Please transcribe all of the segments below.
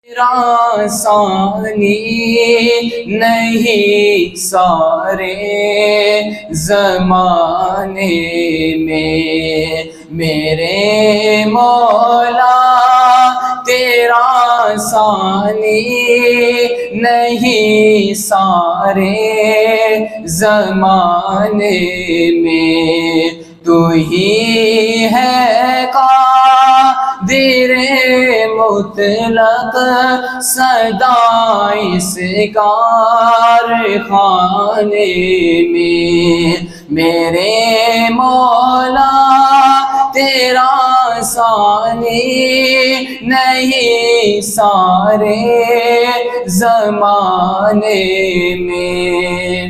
تیرا ثانی نہیں سارے زمانے میں میرے مولا، تیرا ثانی نہیں سارے زمانے میں، تو ہی ہے قادر مطلق سدا اس کارخانے میں، میرے مولا تیرا ثانی نہیں سارے زمانے میں،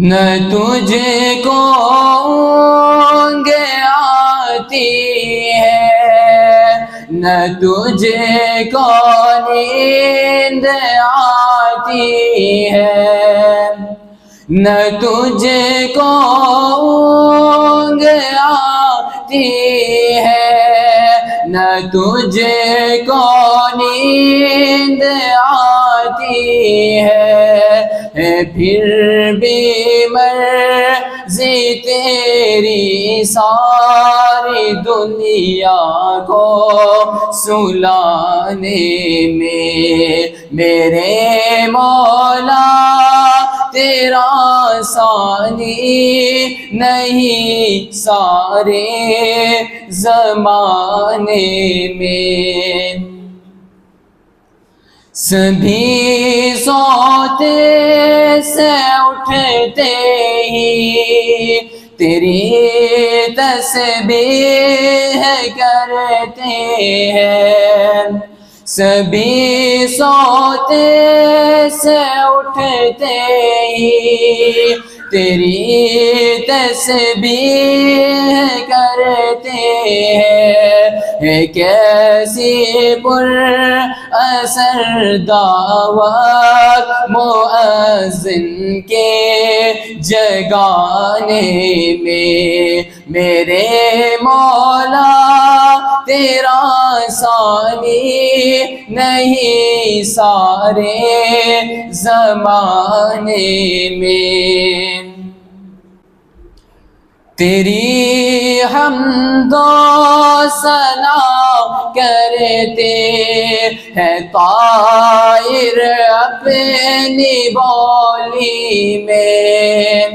نہ تجھ کو اونگ آتی ہے نہ تجھ کو نیند آتی ہے، نہ تجھ کو اونگ آتی ہے نہ تجھ کو نیند آتی ہے، پھر بھی مرضی تیری ساری دنیا کو سلانے میں، میرے مولا تیرا ثانی نہیں سارے زمانے میں، سبھی سوتے سے اٹھتے ہی تیری تسبیح کرتے ہیں، سبھی سوتے سے اٹھتے ہی تیری تسبیح کرتے ہیں، کیسی پر اثر دعوت مؤذن کے جگانے میں، میرے مولا تیرا ثانی نہیں سارے زمانے میں، تیری حمد و ثنا کرتے ہیں طائر اپنی بولی میں،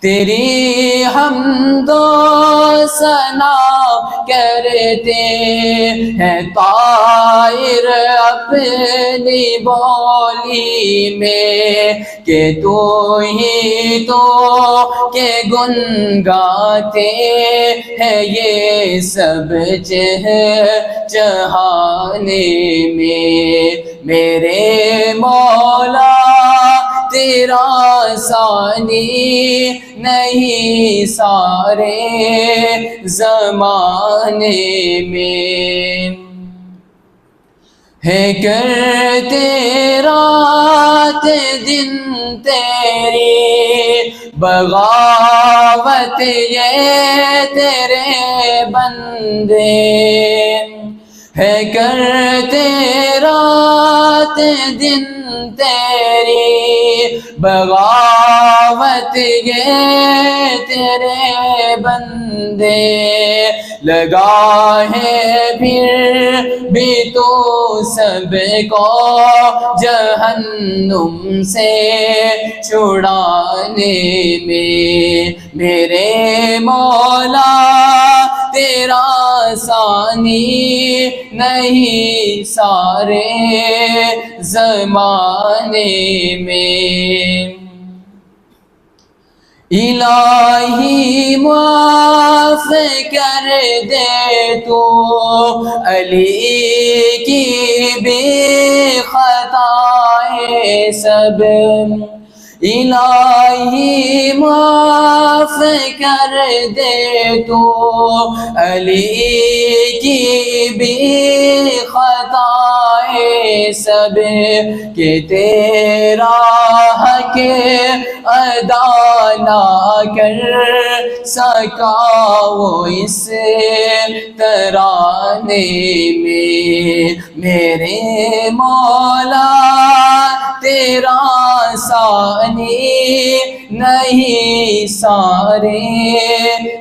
تیری حمد و ثنا کرتے ہیں طائر اپنی بولی میں، کہ تو ہی تو کہ گن گاتے ہیں یہ سب چہچہانے میں، میرے مولا تیرا ثانی نہیں سارے زمانے میں، ہے کرتے رات دن تیری بغاوت یہ تیرے بندے، ہے کرتے رات دن تیری بغاوت یہ تیرے بندے، لگا ہے پھر بھی تو سب کو جہنم سے چھڑانے میں، میرے مولا تیرا ثانی نہیں سارے زمانے میں، الہی معاف کر دے تو علی کی بھی خطائیں سب، الہی معاف کر دے تو علی کی بھی خطائیں سب کہ تیرا حق ادا نہ کر سکا وہ اس ترانے میں، میرے مولا تیرا ثانی نہیں سارے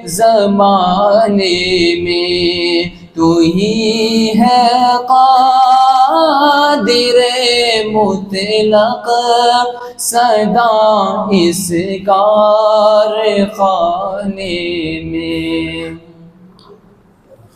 زمانے میں، تو ہی ہے قادر مطلق سدا اس کارخانے میں۔